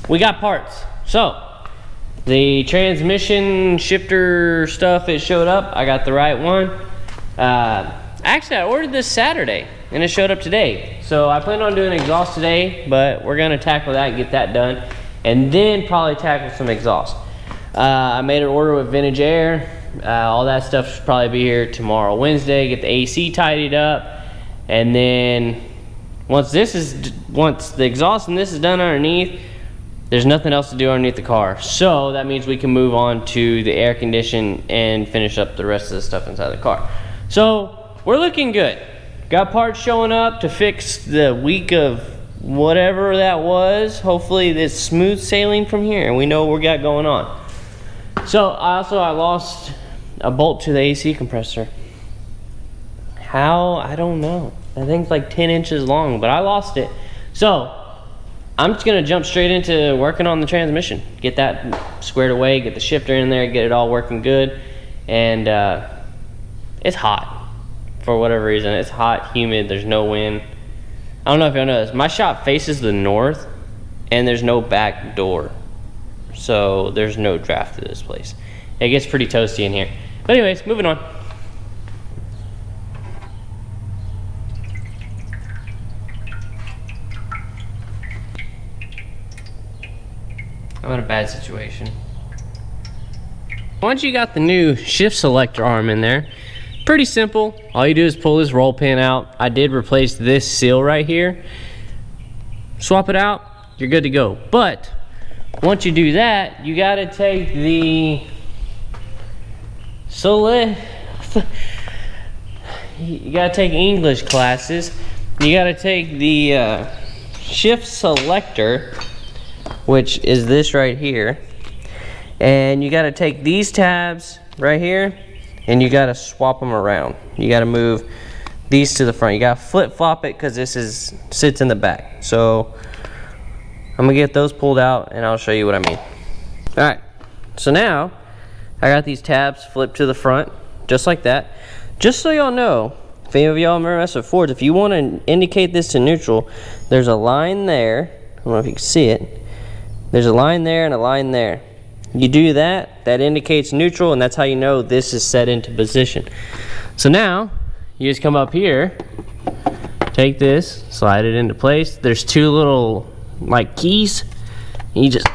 we got parts. So the transmission shifter stuff, it showed up. I got the right one. Actually, I ordered this Saturday and it showed up today. So I plan on doing exhaust today, but we're gonna tackle that and get that done, and then probably tackle some exhaust. I made an order with Vintage Air. All that stuff should probably be here tomorrow, Wednesday. Get the AC tidied up, and then once the exhaust and this is done underneath, there's nothing else to do underneath the car. So that means we can move on to the air condition and finish up the rest of the stuff inside the car. So we're looking good. Got parts showing up to fix the week of whatever that was. Hopefully it's smooth sailing from here and we know what we got going on. So I lost a bolt to the AC compressor. How? I don't know. I think it's like 10 inches long, but I lost it. So I'm just gonna jump straight into working on the transmission. Get that squared away, get the shifter in there, get it all working good. And it's hot for whatever reason. It's hot, humid, there's no wind. I don't know if y'all know this. My shop faces the north and there's no back door. So there's no draft to this place. It gets pretty toasty in here. But anyways, moving on. I'm in a bad situation. Once you got the new shift selector arm in there, pretty simple. All you do is pull this roll pin out. I did replace this seal right here. Swap it out, you're good to go. But once you do that, you gotta take the you gotta take English classes. You gotta take the shift selector, which is this right here, and you got to take these tabs right here and you got to swap them around. You got to move these to the front. You got to flip-flop it because this sits in the back. So I'm gonna get those pulled out and I'll show you what I mean. All right, so now I got these tabs flipped to the front just like that. Just so y'all know, if any of y'all remember mess with Fords, if you want to indicate this to neutral, there's a line there. I don't know if you can see it. There's a line there and a line there. You do that, that indicates neutral, and that's how you know this is set into position. So now, you just come up here, take this, slide it into place. There's two little, like, keys. And you just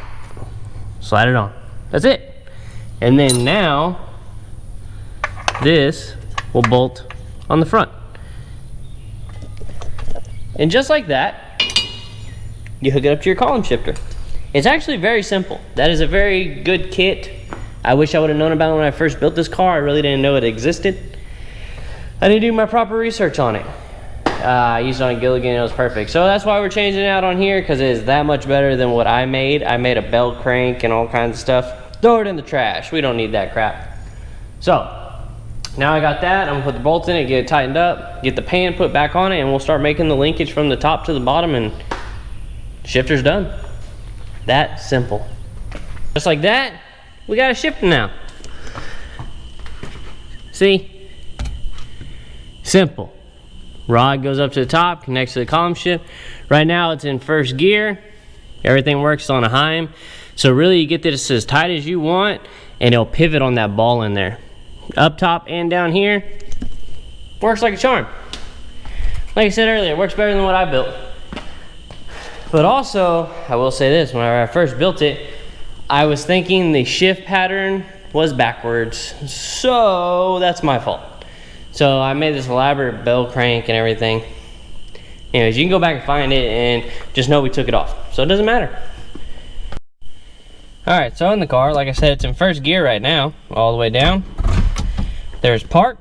slide it on. That's it. And then now, this will bolt on the front. And just like that, you hook it up to your column shifter. It's actually very simple. That is a very good kit. I wish I would have known about it when I first built this car. I really didn't know it existed. I didn't do my proper research on it. I used it on Gilligan, it was perfect. So that's why we're changing it out on here, because it is that much better than what I made. I made a belt crank and all kinds of stuff. Throw it in the trash. We don't need that crap. So now I got that. I'm gonna put the bolts in it, get it tightened up, get the pan put back on it, and we'll start making the linkage from the top to the bottom, and shifter's done. That simple. Just like that, we got a shifter now. See? Simple. Rod goes up to the top, connects to the column shift. Right now it's in first gear. Everything works on a Heim. So really you get this as tight as you want, and it'll pivot on that ball in there. Up top and down here, works like a charm. Like I said earlier, it works better than what I built. But also, I will say this, when I first built it, I was thinking the shift pattern was backwards. So that's my fault. So I made this elaborate bell crank and everything. Anyways, you can go back and find it and just know we took it off. So it doesn't matter. All right, so in the car, like I said, it's in first gear right now, all the way down. There's park,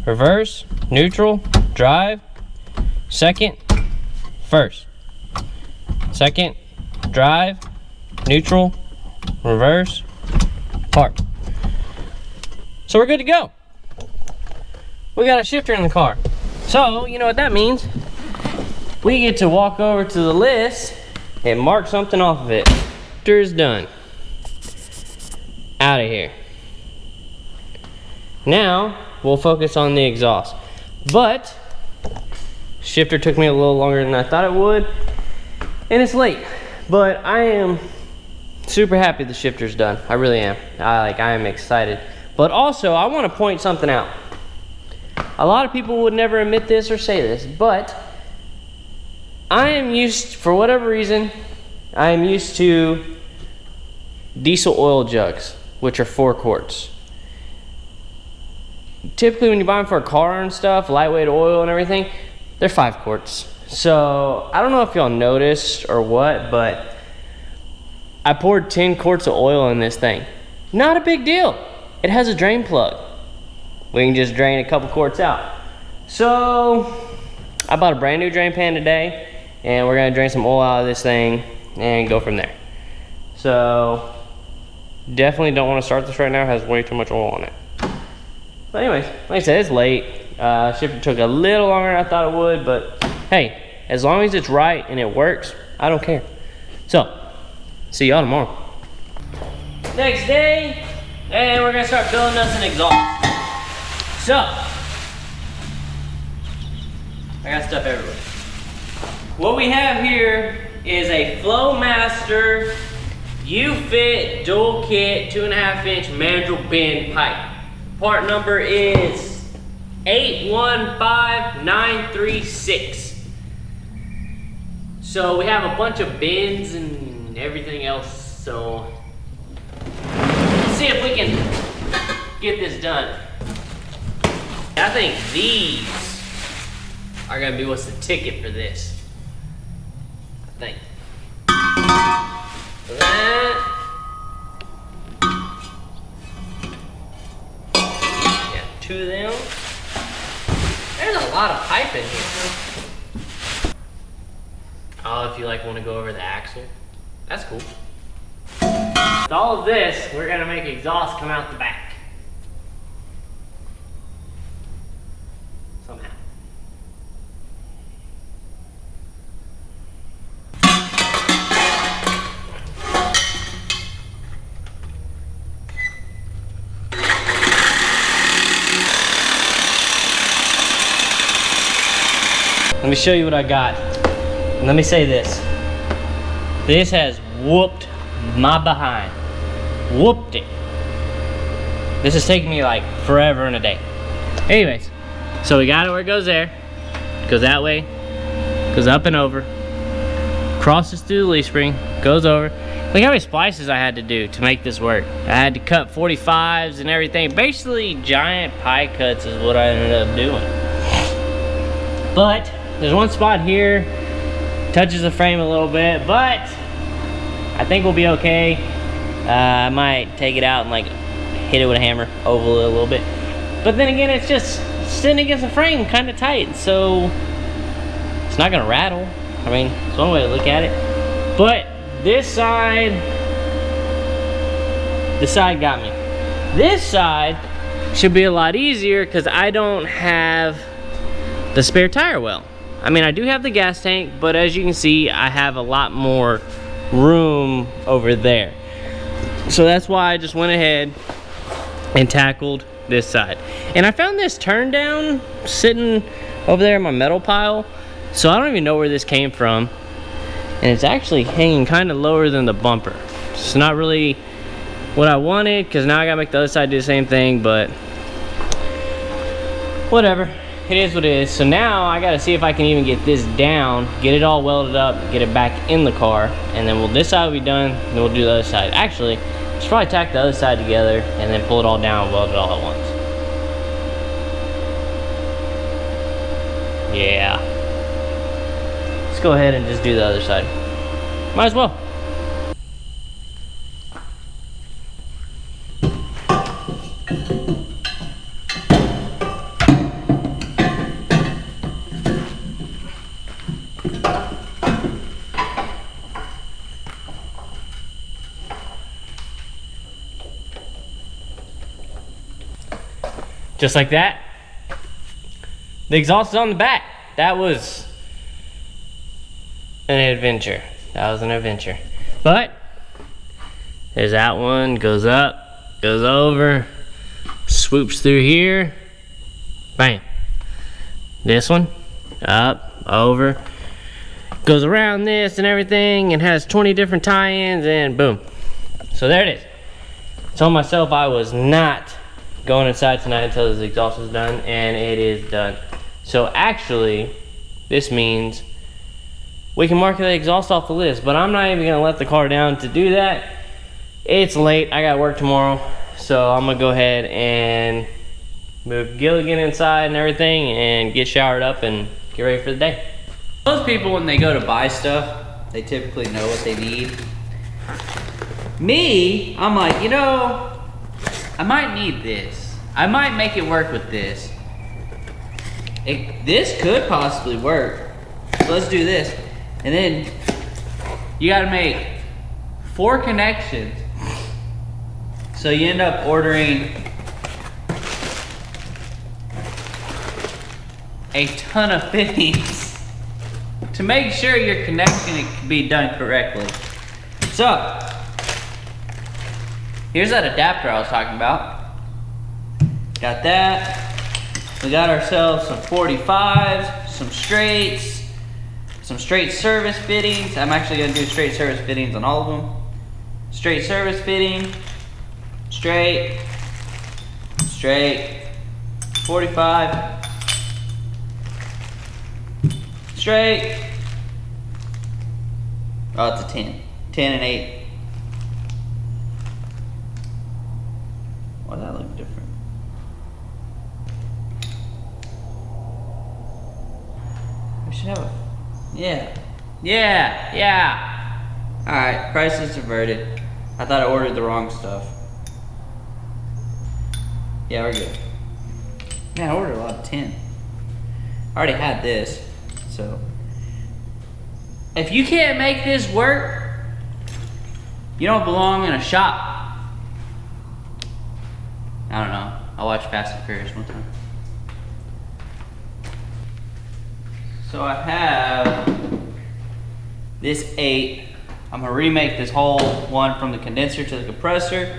reverse, neutral, drive, second, first. Second, drive, neutral, reverse, park. So we're good to go. We got a shifter in the car. So, you know what that means? We get to walk over to the list and mark something off of it. Shifter is done. Out of here. Now, we'll focus on the exhaust. But, shifter took me a little longer than I thought it would. And it's late. But I am super happy the shifter's done. I really am. I am excited. But also, I want to point something out. A lot of people would never admit this or say this, but I am used, for whatever reason, I am used to diesel oil jugs, which are 4 quarts. Typically when you buy them for a car and stuff, lightweight oil and everything, they're 5 quarts. So I don't know if y'all noticed or what, but I poured 10 quarts of oil in this thing. Not a big deal. It has a drain plug. We can just drain a couple quarts out. So I bought a brand new drain pan today, and we're gonna drain some oil out of this thing and go from there. So definitely don't want to start this right now. It has way too much oil on it. But anyways, like I said, it's late. Shifter took a little longer than I thought it would, but hey, as long as it's right and it works, I don't care. So, see y'all tomorrow. Next day, and we're gonna start building us an exhaust. So, I got stuff everywhere. What we have here is a Flowmaster U-Fit dual kit 2.5-inch mandrel bend pipe. Part number is 815936. So we have a bunch of bends and everything else, so let's see if we can get this done. I think these are gonna be what's the ticket for this. I think. That. Yeah, 2 of them. There's a lot of pipe in here. Oh, if you like want to go over the axle, that's cool. With all of this, we're gonna make exhaust come out the back. Somehow. Let me show you what I got. And let me say this. This has whooped my behind. Whooped it. This is taking me like forever and a day. Anyways, so we got it where it goes there. Goes that way. Goes up and over. Crosses through the leaf spring. Goes over. Look how many splices I had to do to make this work. I had to cut 45s and everything. Basically, giant pie cuts is what I ended up doing. But there's one spot here, touches the frame a little bit, but I think we'll be okay. I might take it out and like hit it with a hammer, oval it a little bit. But then again, it's just sitting against the frame kind of tight, so it's not gonna rattle. I mean, it's one way to look at it. But this side got me. This side should be a lot easier because I don't have the spare tire well. I mean, I do have the gas tank, but as you can see, I have a lot more room over there. So that's why I just went ahead and tackled this side. And I found this turn down sitting over there in my metal pile. So I don't even know where this came from. And it's actually hanging kind of lower than the bumper. It's not really what I wanted, because now I gotta make the other side do the same thing, but whatever. It is what it is. So now I gotta see if I can even get this down, get it all welded up, get it back in the car, and then this side will be done, and then we'll do the other side. Actually, let's probably tack the other side together and then pull it all down and weld it all at once. Yeah. Let's go ahead and just do the other side. Might as well. Just like that. The exhaust is on the back. That was an adventure. That was an adventure. But there's that one, goes up, goes over, swoops through here, bam. This one, up, over, goes around this and everything and has 20 different tie-ins, and boom. So there it is. I told myself I was not going inside tonight until this exhaust was done, and it is done. So actually, this means we can mark the exhaust off the list, but I'm not even gonna let the car down to do that. It's late, I got work tomorrow, so I'm gonna go ahead and move Gilligan inside and everything and get showered up and get ready for the day. Most people, when they go to buy stuff, they typically know what they need. Me, I'm like, you know, I might need this. I might make it work with this. This could possibly work. So let's do this. And then you gotta make 4 connections. So you end up ordering a ton of fittings to make sure your connection can be done correctly. So, here's that adapter I was talking about. Got that. We got ourselves some 45s, some straights, some straight service fittings. I'm actually gonna do straight service fittings on all of them. Straight service fitting, straight, straight, 45, straight. Oh, it's a 10. 10 and 8. Why does that look different? We should have a... Yeah. Alright, price is diverted. I thought I ordered the wrong stuff. Yeah, we're good. Man, I ordered a lot of 10. I already had this, so. If you can't make this work, you don't belong in a shop. I don't know. I watched Fast and Furious one time. So I have this 8. I'm gonna remake this whole one from the condenser to the compressor.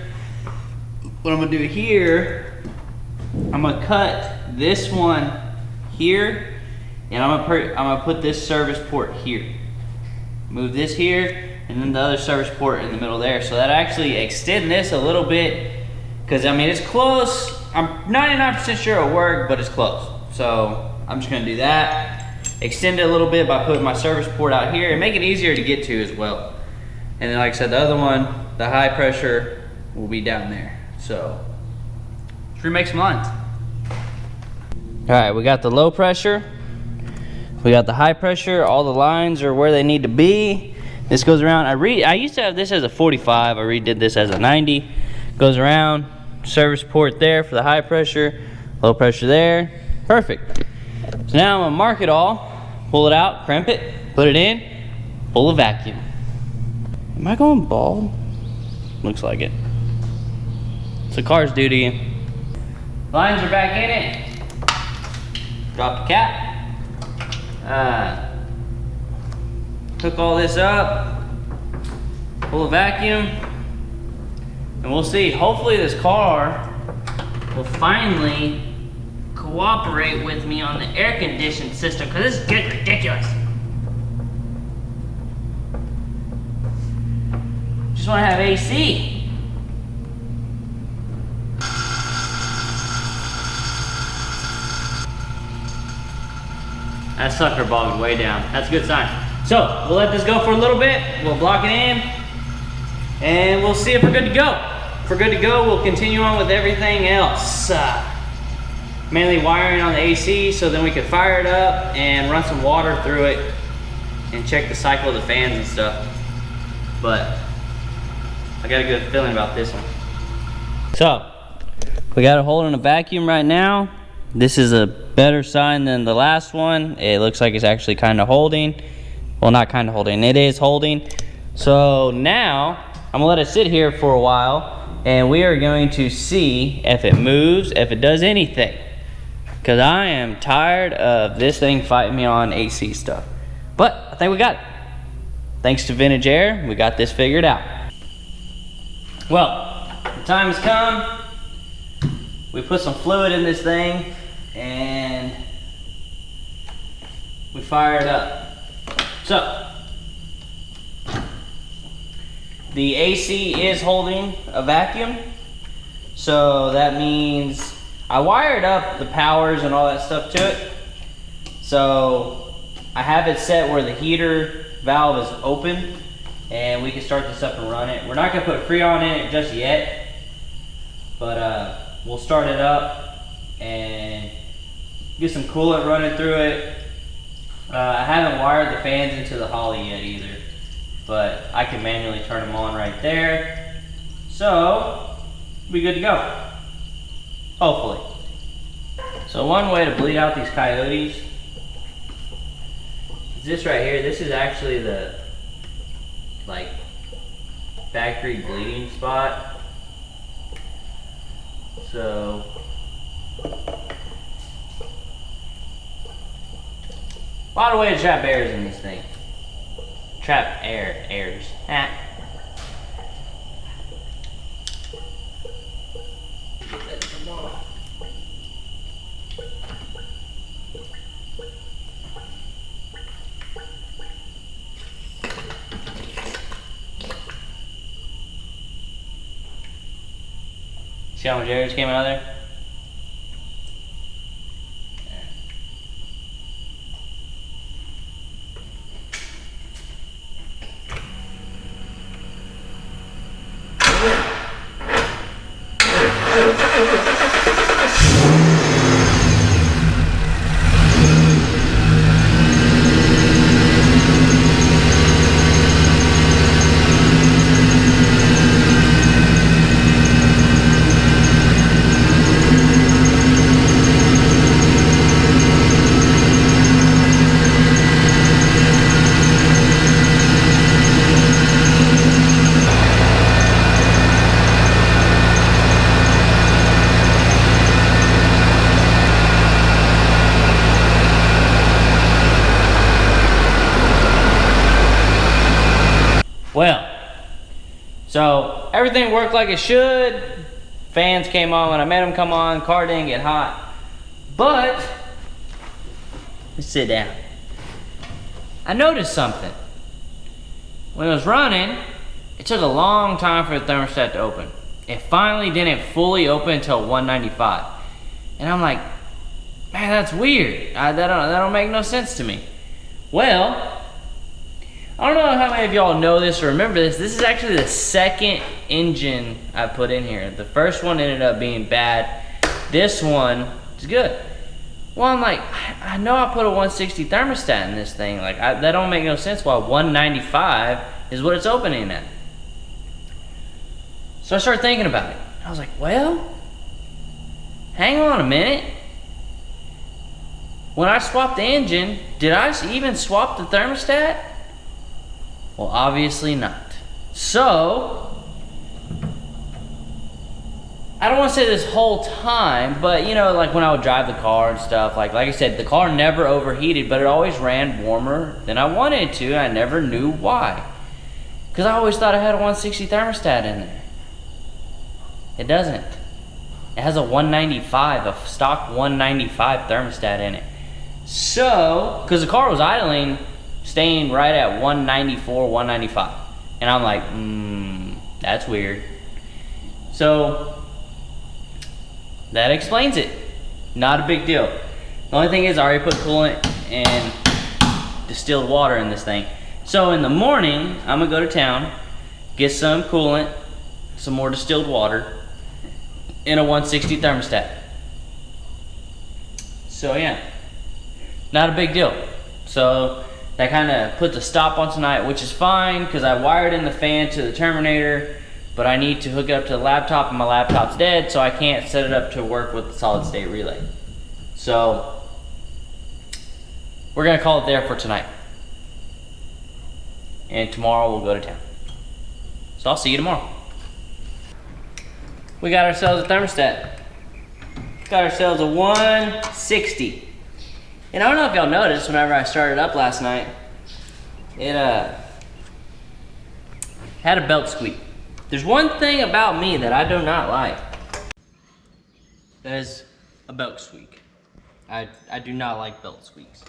What I'm gonna do here, I'm gonna cut this one here, and I'm gonna put this service port here. Move this here, and then the other service port in the middle there. So that actually extend this a little bit, because I mean it's close. I'm 99% sure it'll work, but it's close. So I'm just gonna do that. Extend it a little bit by putting my service port out here and make it easier to get to as well. And then like I said, the other one, the high pressure, will be down there. So let's remake some lines. All right, we got the low pressure, we got the high pressure. All the lines are where they need to be. This goes around. I used to have this as a 45. I redid this as a 90. Goes around, service port there for the high pressure, low pressure there. Perfect. So now I'm gonna mark it all, pull it out, crimp it, put it in, pull a vacuum. Am I going bald? Looks like it. It's the car's due to you. Lines are back in it. Drop the cap. Hook all this up, pull a vacuum, and we'll see. Hopefully this car will finally cooperate with me on the air conditioning system, because this is getting ridiculous. Just want to have AC. That sucker bogged way down. That's a good sign. So we'll let this go for a little bit. We'll block it in, and we'll see if we're good to go. If we're good to go, we'll continue on with everything else. Mainly wiring on the AC, so then we can fire it up and run some water through it and check the cycle of the fans and stuff. But I got a good feeling about this one. So we got it holding a vacuum right now. This is a better sign than the last one. It looks like it's actually kind of holding. Well, not kind of holding, it is holding. So now I'm gonna let it sit here for a while, and we are going to see if it moves, if it does anything. Because I am tired of this thing fighting me on AC stuff. But I think we got it. Thanks to Vintage Air, we got this figured out. Well, the time has come. We put some fluid in this thing, and we fire it up. So, the AC is holding a vacuum. So that means I wired up the powers and all that stuff to it. So I have it set where the heater valve is open and we can start this up and run it. We're not gonna put Freon in it just yet, but we'll start it up and get some coolant running through it. I haven't wired the fans into the Holly yet either, but I can manually turn them on right there. So, be good to go. Hopefully. So one way to bleed out these coyotes is this right here. This is actually the like factory bleeding spot. So a lot of way to trap airs in this thing. Trap airs. Ah. See how much air just came out of there? Well, so everything worked like it should. Fans came on when I made them come on. Car didn't get hot. But, let's sit down. I noticed something. When it was running, it took a long time for the thermostat to open. It finally didn't fully open until 195. And I'm like, man, that's weird. That don't make no sense to me. Well, I don't know how many of y'all know this or remember this. This is actually the second engine I put in here. The first one ended up being bad. This one is good. Well, I'm like, I know I put a 160 thermostat in this thing. Like, that don't make no sense why 195 is what it's opening at. So I started thinking about it. I was like, well, hang on a minute. When I swapped the engine, did I even swap the thermostat? Well, obviously not. So, I don't want to say this whole time, but you know, like when I would drive the car and stuff, like I said, the car never overheated, but it always ran warmer than I wanted it to. I never knew why. Because I always thought I had a 160 thermostat in there. It doesn't. It has a 195, a stock 195 thermostat in it. So, because the car was idling, staying right at 194, 195. And I'm like, that's weird. So, that explains it. Not a big deal. The only thing is I already put coolant and distilled water in this thing. So in the morning, I'm gonna go to town, get some coolant, some more distilled water, and a 160 thermostat. So yeah, not a big deal. So that kind of puts a stop on tonight, which is fine because I wired in the fan to the terminator, but I need to hook it up to the laptop and my laptop's dead, so I can't set it up to work with the solid state relay. So we're gonna call it there for tonight. And tomorrow we'll go to town. So I'll see you tomorrow. We got ourselves a thermostat. Got ourselves a 160. And I don't know if y'all noticed whenever I started up last night, it had a belt squeak. There's one thing about me that I do not like. That is a belt squeak. I do not like belt squeaks.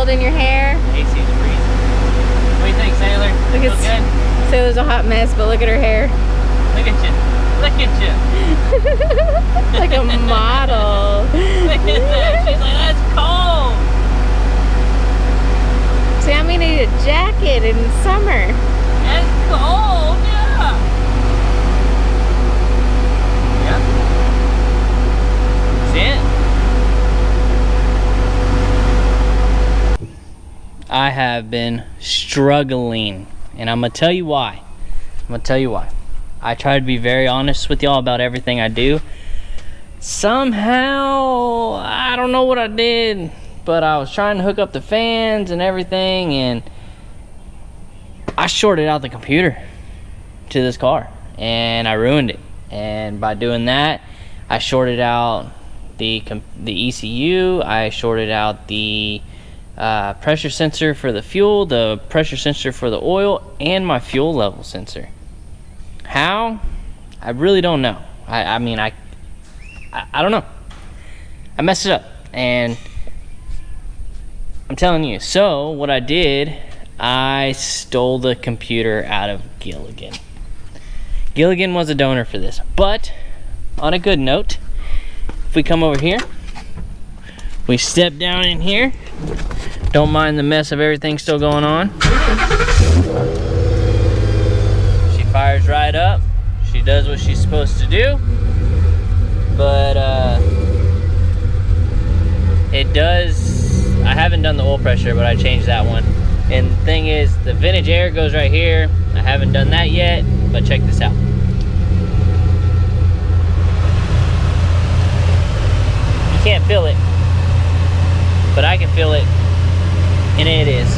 cold in your hair? AC's freezing. What do you think, Sailor? Look Feel at good? Sailor's a hot mess, but look at her hair. Look at you. Look at you. Like a model. Look at that. She's like, that's cold. Sammy need a jacket in summer. That's cold, yeah. Yeah. That's it. I have been struggling, and I'm gonna tell you why. I try to be very honest with y'all about everything I do. Somehow, I don't know what I did, but I was trying to hook up the fans and everything, and I shorted out the computer to this car, and I ruined it. And by doing that, I shorted out the ECU, I shorted out the pressure sensor for the fuel, the pressure sensor for the oil, and my fuel level sensor. How? I really don't know. I mean, I don't know. I messed it up, and I'm telling you. So what I did, I stole the computer out of Gilligan. Gilligan was a donor for this. But on a good note, if we come over here, we step down in here. Don't mind the mess of everything still going on. She fires right up. She does what she's supposed to do. But it does, I haven't done the oil pressure, but I changed that one. And the thing is, the vintage air goes right here. I haven't done that yet, but check this out. You can't feel it, but I can feel it, and it is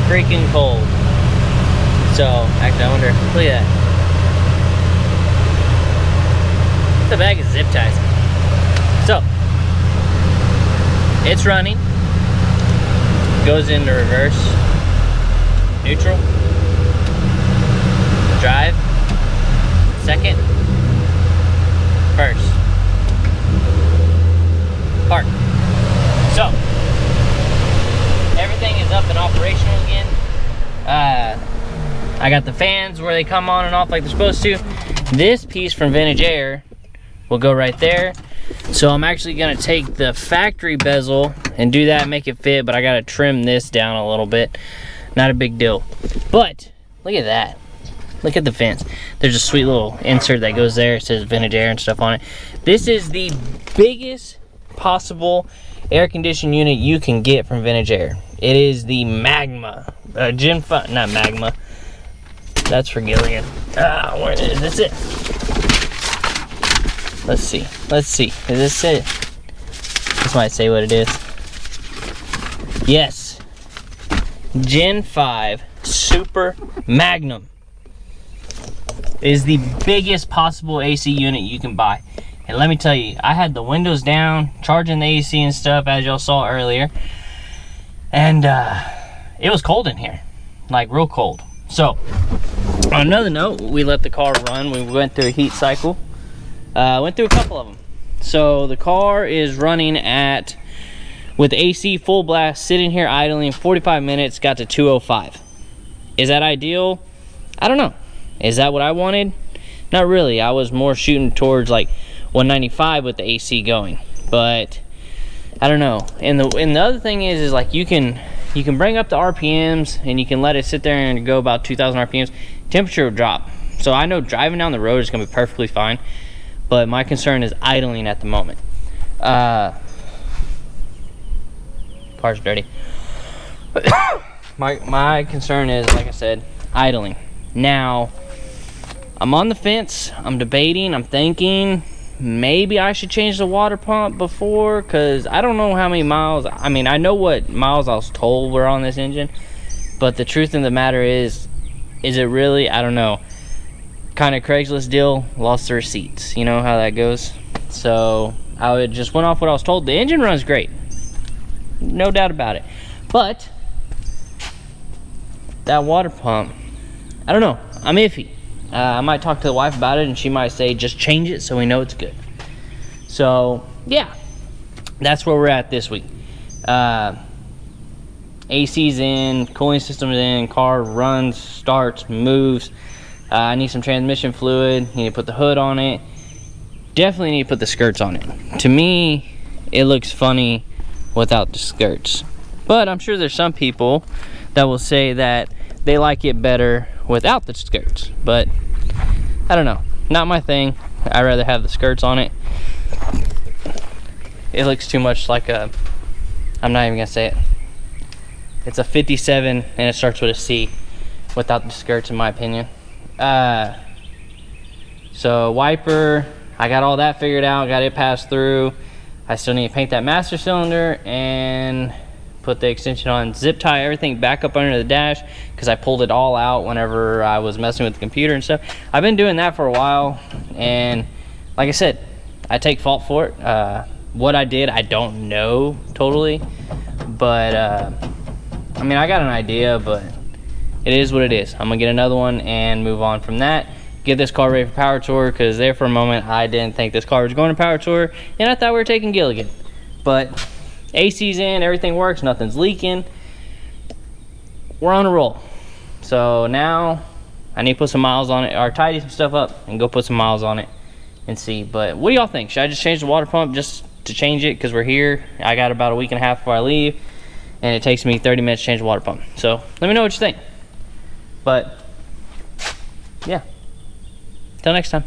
freaking cold. So, actually, I wonder, look at that. It's a bag of zip ties. So, it's running. Goes into reverse, neutral, drive, second, first, park. So, everything is up and operational again. I got the fans where they come on and off like they're supposed to. This piece from Vintage Air will go right there. So I'm actually gonna take the factory bezel and do that, make it fit, but I gotta trim this down a little bit. Not a big deal. But look at that. Look at the fence. There's a sweet little insert that goes there. It says Vintage Air and stuff on it. This is the biggest possible air conditioning unit you can get from Vintage Air. It is the Magma. Gen 5, not Magma. That's for Gilligan. Where is this? It. Let's see. Let's see. Is this it? This might say what it is. Yes. Gen 5 Super Magnum is the biggest possible AC unit you can buy. And let me tell you, I had the windows down, charging the AC and stuff, as y'all saw earlier. And it was cold in here. Like, real cold. So, on another note, we let the car run. We went through a heat cycle. Went through a couple of them. So the car is running at, with AC full blast, sitting here idling 45 minutes, got to 205. Is that ideal? I don't know. Is that what I wanted? Not really. I was more shooting towards like 195 with the AC going. But I don't know. And the other thing is like you can bring up the RPMs and you can let it sit there and go about 2,000 RPMs. Temperature will drop. So I know driving down the road is gonna be perfectly fine. But my concern is idling at the moment. Car's dirty. my concern is, like I said, idling. Now, I'm on the fence. I'm debating. I'm thinking maybe I should change the water pump before, because I don't know how many miles. I mean, I know what miles I was told were on this engine, but the truth of the matter is it really? I don't know. Kind of Craigslist deal, lost the receipts. You know how that goes. So I just went off what I was told. The engine runs great, no doubt about it, but that water pump, I don't know. I'm iffy. I might talk to the wife about it and she might say just change it so we know it's good. So yeah, that's where we're at this week. AC's in, cooling system's in, car runs, starts, moves. I need some transmission fluid, need to put the hood on it. Definitely need to put the skirts on it. To me, it looks funny without the skirts. But I'm sure there's some people that will say that they like it better without the skirts. But I don't know, not my thing. I'd rather have the skirts on it. It looks too much like a, I'm not even gonna say it. It's a 57 and it starts with a C without the skirts, in my opinion. So wiper, I got all that figured out, got it passed through. I still need to paint that master cylinder and put the extension on, zip tie everything back up under the dash because I pulled it all out whenever I was messing with the computer and stuff. I've been doing that for a while, and like I said, I take fault for it. What I did, I don't know totally, but I mean, I got an idea, but it is what it is. I'm gonna get another one and move on from that. Get this car ready for power tour, because there for a moment I didn't think this car was going to power tour, and I thought we were taking Gilligan. But AC's in, everything works, nothing's leaking. We're on a roll. So now I need to put some miles on it, or tidy some stuff up and go put some miles on it and see. But what do y'all think? Should I just change the water pump just to change it? Because we're here. I got about a week and a half before I leave, and it takes me 30 minutes to change the water pump. So let me know what you think. But yeah, till next time.